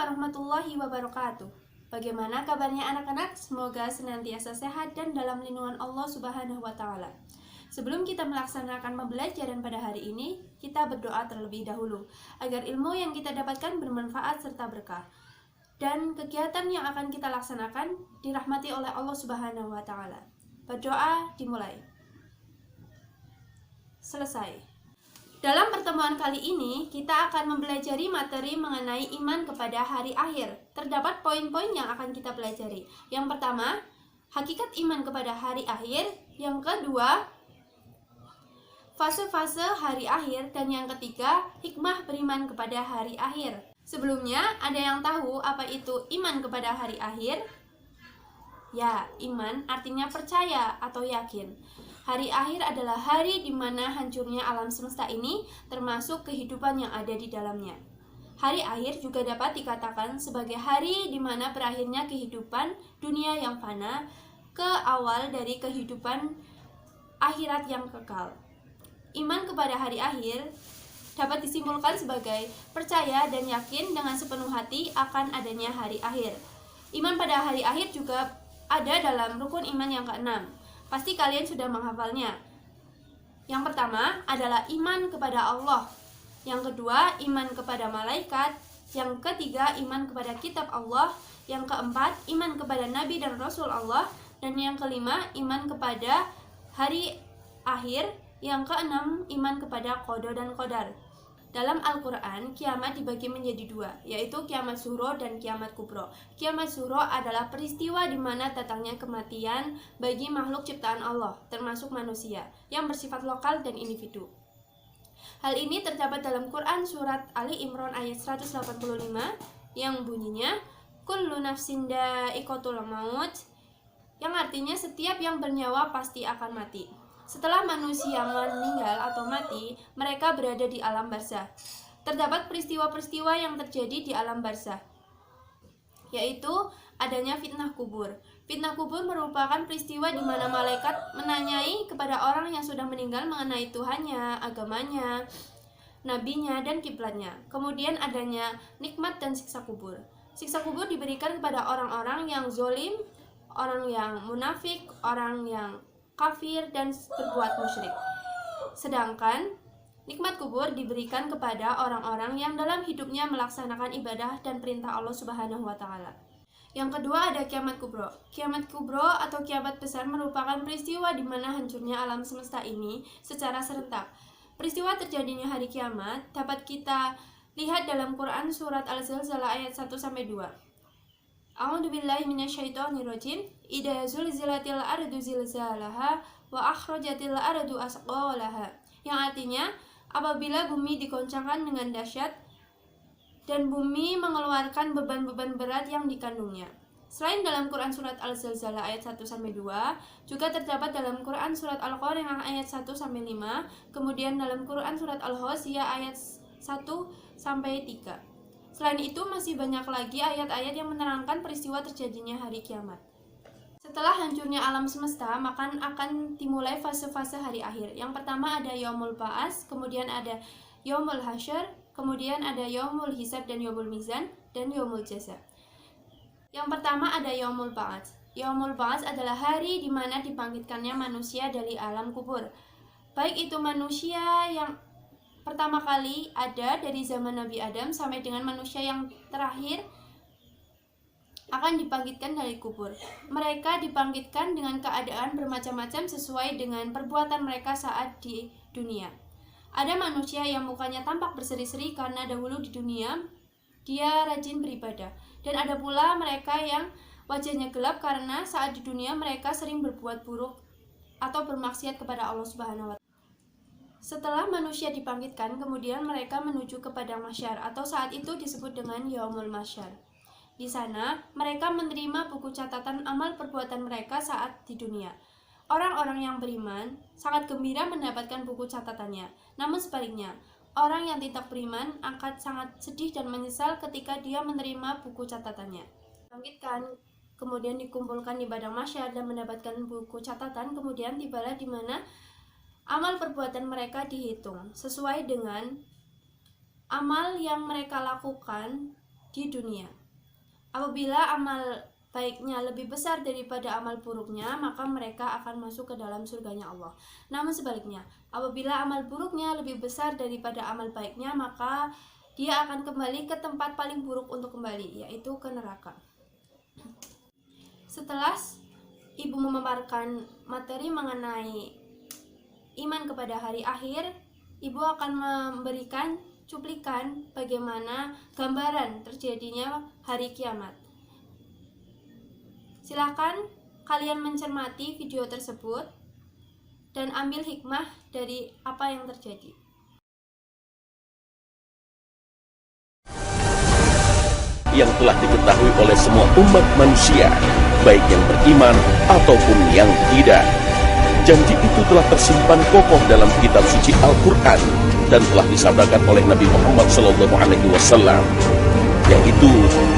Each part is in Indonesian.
warahmatullahi wabarakatuh. Bagaimana kabarnya anak-anak? Semoga senantiasa sehat dan dalam lindungan Allah Subhanahu wa Ta'ala. Sebelum kita melaksanakan pembelajaran pada hari ini, kita berdoa terlebih dahulu agar ilmu yang kita dapatkan bermanfaat serta berkah, dan kegiatan yang akan kita laksanakan dirahmati oleh Allah Subhanahu wa Ta'ala. Berdoa dimulai. Selesai. Dalam pertemuan kali ini, kita akan mempelajari materi mengenai iman kepada hari akhir. Terdapat poin-poin yang akan kita pelajari. Yang pertama, hakikat iman kepada hari akhir. Yang kedua, fase-fase hari akhir. Dan yang ketiga, hikmah beriman kepada hari akhir. Sebelumnya, ada yang tahu apa itu iman kepada hari akhir? Ya, iman artinya percaya atau yakin. Hari akhir adalah hari di mana hancurnya alam semesta ini, termasuk kehidupan yang ada di dalamnya. Hari akhir juga dapat dikatakan sebagai hari di mana berakhirnya kehidupan dunia yang fana ke awal dari kehidupan akhirat yang kekal. Iman kepada hari akhir dapat disimpulkan sebagai percaya dan yakin dengan sepenuh hati akan adanya hari akhir. Iman pada hari akhir juga ada dalam rukun iman yang keenam. Pasti kalian sudah menghafalnya. Yang pertama adalah iman kepada Allah. Yang kedua, iman kepada malaikat. Yang ketiga, iman kepada kitab Allah. Yang keempat, iman kepada nabi dan rasul Allah. Dan yang kelima, iman kepada hari akhir. Yang keenam, iman kepada qada dan qadar. Dalam Al-Quran, kiamat dibagi menjadi dua, yaitu kiamat sughra dan kiamat kubro. Kiamat sughra adalah peristiwa di mana datangnya kematian bagi makhluk ciptaan Allah, termasuk manusia, yang bersifat lokal dan individu. Hal ini terdapat dalam Quran surat Ali Imran ayat 185 yang bunyinya kullu nafsin dha'iqatul maut, yang artinya setiap yang bernyawa pasti akan mati. Setelah manusia meninggal atau mati, mereka berada di alam barzah. Terdapat peristiwa-peristiwa yang terjadi di alam barzah, yaitu adanya fitnah kubur. Fitnah kubur merupakan peristiwa di mana malaikat menanyai kepada orang yang sudah meninggal mengenai Tuhannya, agamanya, nabinya, dan kiblatnya. Kemudian adanya nikmat dan siksa kubur. Siksa kubur diberikan kepada orang-orang yang zolim, orang yang munafik, orang yang kafir, dan berbuat musyrik. Sedangkan nikmat kubur diberikan kepada orang-orang yang dalam hidupnya melaksanakan ibadah dan perintah Allah Subhanahu wa Ta'ala. Yang kedua ada kiamat kubro. Kiamat kubro atau kiamat besar merupakan peristiwa di mana hancurnya alam semesta ini secara serentak. Peristiwa terjadinya hari kiamat dapat kita lihat dalam Quran surat Al-Zalzalah ayat 1-2. A'udzubillahi minasyaitonirrajim. Idza zulzilatil ardu zilzalaha wa akhrajatil ardu asqalaha. Yang artinya, apabila bumi digoncangkan dengan dahsyat dan bumi mengeluarkan beban-beban berat yang dikandungnya. Selain dalam Quran surat Al-Zalzalah ayat 1-2, juga terdapat dalam Quran surat Al-Qari'ah ayat 1-5, kemudian dalam Quran surat Al-Ghasyiyah ayat 1-3. Selain itu, masih banyak lagi ayat-ayat yang menerangkan peristiwa terjadinya hari kiamat. Setelah hancurnya alam semesta, maka akan dimulai fase-fase hari akhir. Yang pertama ada Yaumul Ba'ats, kemudian ada Yaumul Hasyr, kemudian ada Yaumul Hisab dan Yaumul Mizan, dan Yaumul Jaza. Yang pertama ada Yaumul Ba'ats. Yaumul Ba'ats adalah hari di mana dibangkitkannya manusia dari alam kubur. Baik itu manusia yang pertama kali ada dari zaman Nabi Adam sampai dengan manusia yang terakhir akan dibangkitkan dari kubur. Mereka dibangkitkan dengan keadaan bermacam-macam sesuai dengan perbuatan mereka saat di dunia. Ada manusia yang mukanya tampak berseri-seri karena dahulu di dunia dia rajin beribadah. Dan ada pula mereka yang wajahnya gelap karena saat di dunia mereka sering berbuat buruk atau bermaksiat kepada Allah Subhanahu wa Ta'ala. Setelah manusia dibangkitkan, kemudian mereka menuju ke padang mahsyar atau saat itu disebut dengan Yaumul Mahsyar. Di sana, mereka menerima buku catatan amal perbuatan mereka saat di dunia. Orang-orang yang beriman sangat gembira mendapatkan buku catatannya. Namun sebaliknya, orang yang tidak beriman akan sangat sedih dan menyesal ketika dia menerima buku catatannya. Dibangkitkan, kemudian dikumpulkan di padang mahsyar dan mendapatkan buku catatan, kemudian tibalah di mana amal perbuatan mereka dihitung sesuai dengan amal yang mereka lakukan di dunia. Apabila amal baiknya lebih besar daripada amal buruknya, maka mereka akan masuk ke dalam surganya Allah. Namun sebaliknya, apabila amal buruknya lebih besar daripada amal baiknya, maka dia akan kembali ke tempat paling buruk untuk kembali, yaitu ke neraka. Setelah Ibu memaparkan materi mengenai iman kepada hari akhir, Ibu akan memberikan cuplikan bagaimana gambaran terjadinya hari kiamat. Silakan kalian mencermati video tersebut dan ambil hikmah dari apa yang terjadi. Yang telah diketahui oleh semua umat manusia, baik yang beriman ataupun yang tidak. Janji itu telah tersimpan kokoh dalam kitab suci Al-Quran dan telah disabdakan oleh Nabi Muhammad SAW, yaitu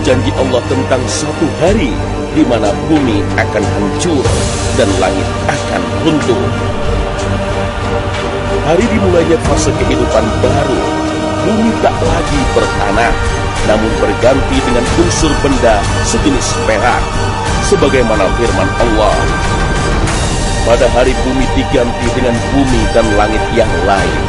janji Allah tentang satu hari di mana bumi akan hancur dan langit akan runtuh. Hari dimulainya fase kehidupan baru. Bumi tak lagi bertanah, namun berganti dengan unsur benda sejenis perak, sebagaimana firman Allah. Pada hari bumi diganti dengan bumi dan langit yang lain.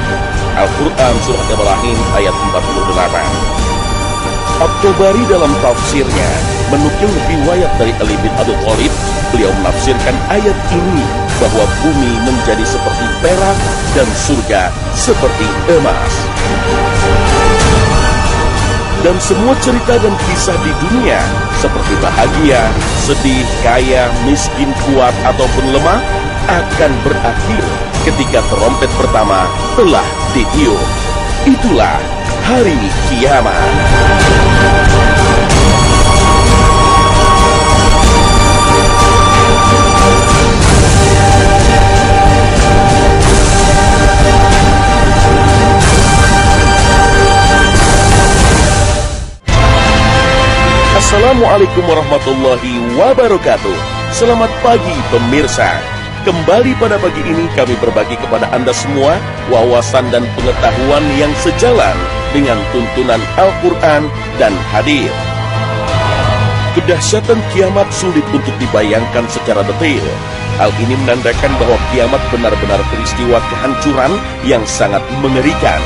Al-Quran Surah Ibrahim ayat 48. At-Tabari dalam tafsirnya menukil riwayat dari Ali bin Abi Thalib. Beliau menafsirkan ayat ini bahwa bumi menjadi seperti perak dan surga seperti emas. Dan semua cerita dan kisah di dunia seperti bahagia, sedih, kaya, miskin, kuat ataupun lemah akan berakhir ketika trompet pertama telah ditiup. Itulah hari kiamat. Assalamualaikum warahmatullahi wabarakatuh. Selamat pagi pemirsa. Kembali pada pagi ini kami berbagi kepada Anda semua wawasan dan pengetahuan yang sejalan dengan tuntunan Al-Quran dan hadis. Kedahsyatan kiamat sulit untuk dibayangkan secara detail. Hal ini menandakan bahwa kiamat benar-benar peristiwa kehancuran yang sangat mengerikan.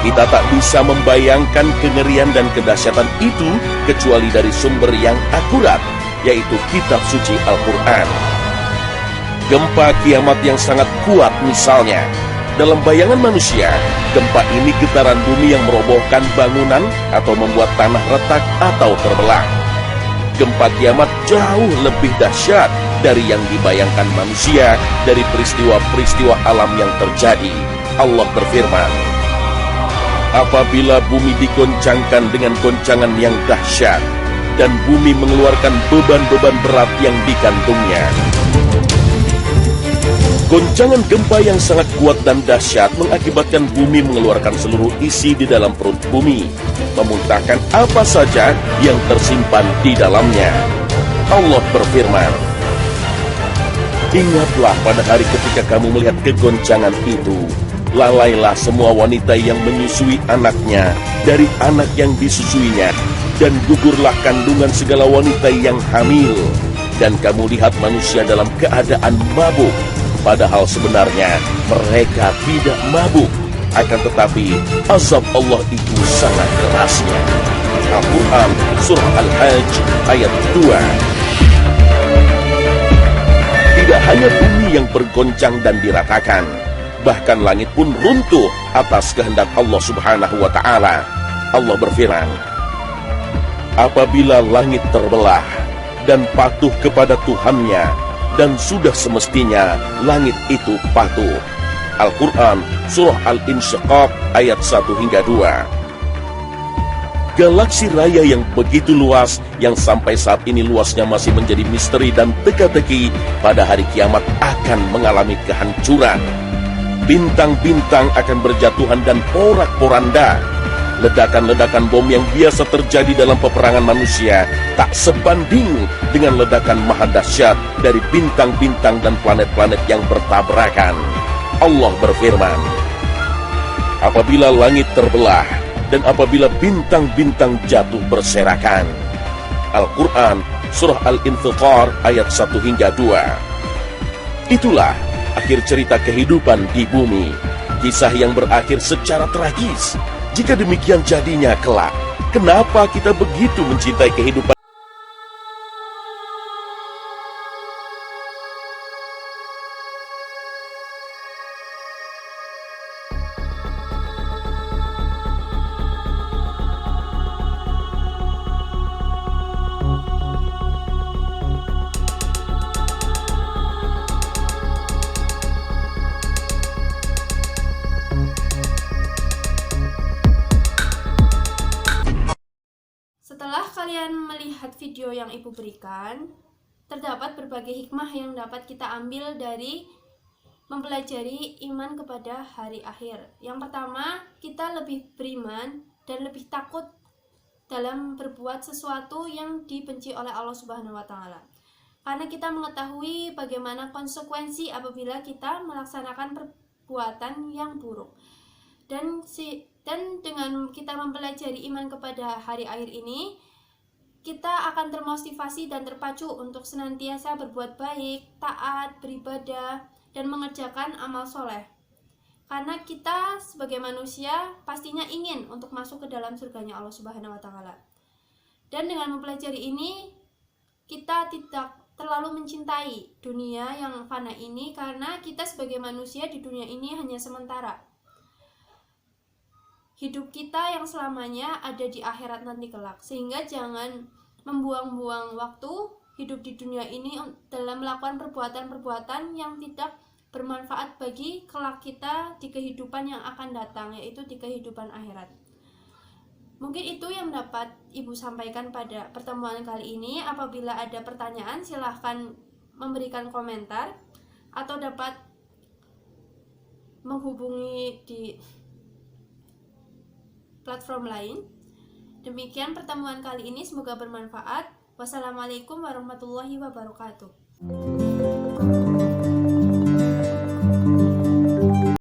Kita tak bisa membayangkan kengerian dan kedahsyatan itu kecuali dari sumber yang akurat, yaitu kitab suci Al-Quran. Gempa kiamat yang sangat kuat misalnya. Dalam bayangan manusia, gempa ini getaran bumi yang merobohkan bangunan atau membuat tanah retak atau terbelah. Gempa kiamat jauh lebih dahsyat dari yang dibayangkan manusia dari peristiwa-peristiwa alam yang terjadi. Allah berfirman, apabila bumi digoncangkan dengan goncangan yang dahsyat dan bumi mengeluarkan beban-beban berat yang dikantungnya. Goncangan gempa yang sangat kuat dan dahsyat mengakibatkan bumi mengeluarkan seluruh isi di dalam perut bumi, memuntahkan apa saja yang tersimpan di dalamnya. Allah berfirman, ingatlah pada hari ketika kamu melihat kegoncangan itu. Lalailah semua wanita yang menyusui anaknya dari anak yang disusuinya, dan gugurlah kandungan segala wanita yang hamil. Dan kamu lihat manusia dalam keadaan mabuk, padahal sebenarnya mereka tidak mabuk. Akan tetapi azab Allah itu sangat kerasnya. Al-Quran Surah Al-Hajj ayat 2. Tidak hanya bumi yang bergoncang dan diratakan, bahkan langit pun runtuh atas kehendak Allah Subhanahu wa Ta'ala. Allah berfirman, apabila langit terbelah dan patuh kepada Tuhannya, dan sudah semestinya langit itu patuh. Al-Quran Surah Al-Insyiqaq ayat 1 hingga 2. Galaksi raya yang begitu luas, yang sampai saat ini luasnya masih menjadi misteri dan teka-teki, pada hari kiamat akan mengalami kehancuran. Bintang-bintang akan berjatuhan dan porak-poranda. Ledakan-ledakan bom yang biasa terjadi dalam peperangan manusia tak sebanding dengan ledakan maha dahsyat dari bintang-bintang dan planet-planet yang bertabrakan. Allah berfirman, apabila langit terbelah dan apabila bintang-bintang jatuh berserakan, Al-Quran, Surah Al-Infitar ayat 1 hingga 2. Itulah akhir cerita kehidupan di bumi. Kisah yang berakhir secara tragis. Jika demikian jadinya kelak, kenapa kita begitu mencintai kehidupan? Setelah kalian melihat video yang Ibu berikan, terdapat berbagai hikmah yang dapat kita ambil dari mempelajari iman kepada hari akhir. Yang pertama, kita lebih beriman dan lebih takut dalam berbuat sesuatu yang dibenci oleh Allah Subhanahu wa Ta'ala. Karena kita mengetahui bagaimana konsekuensi apabila kita melaksanakan perbuatan yang buruk. Dan dengan kita mempelajari iman kepada hari akhir ini, kita akan termotivasi dan terpacu untuk senantiasa berbuat baik, taat, beribadah, dan mengerjakan amal soleh. Karena kita sebagai manusia pastinya ingin untuk masuk ke dalam surganya Allah Subhanahu wa Ta'ala. Dan dengan mempelajari ini, kita tidak terlalu mencintai dunia yang fana ini, karena kita sebagai manusia di dunia ini hanya sementara. Hidup kita yang selamanya ada di akhirat nanti kelak. Sehingga jangan membuang-buang waktu hidup di dunia ini dalam melakukan perbuatan-perbuatan yang tidak bermanfaat bagi kelak kita di kehidupan yang akan datang, yaitu di kehidupan akhirat. Mungkin itu yang dapat Ibu sampaikan pada pertemuan kali ini. Apabila ada pertanyaan, silahkan memberikan komentar atau dapat menghubungi di platform lain. Demikian pertemuan kali ini, semoga bermanfaat. Wassalamualaikum warahmatullahi wabarakatuh.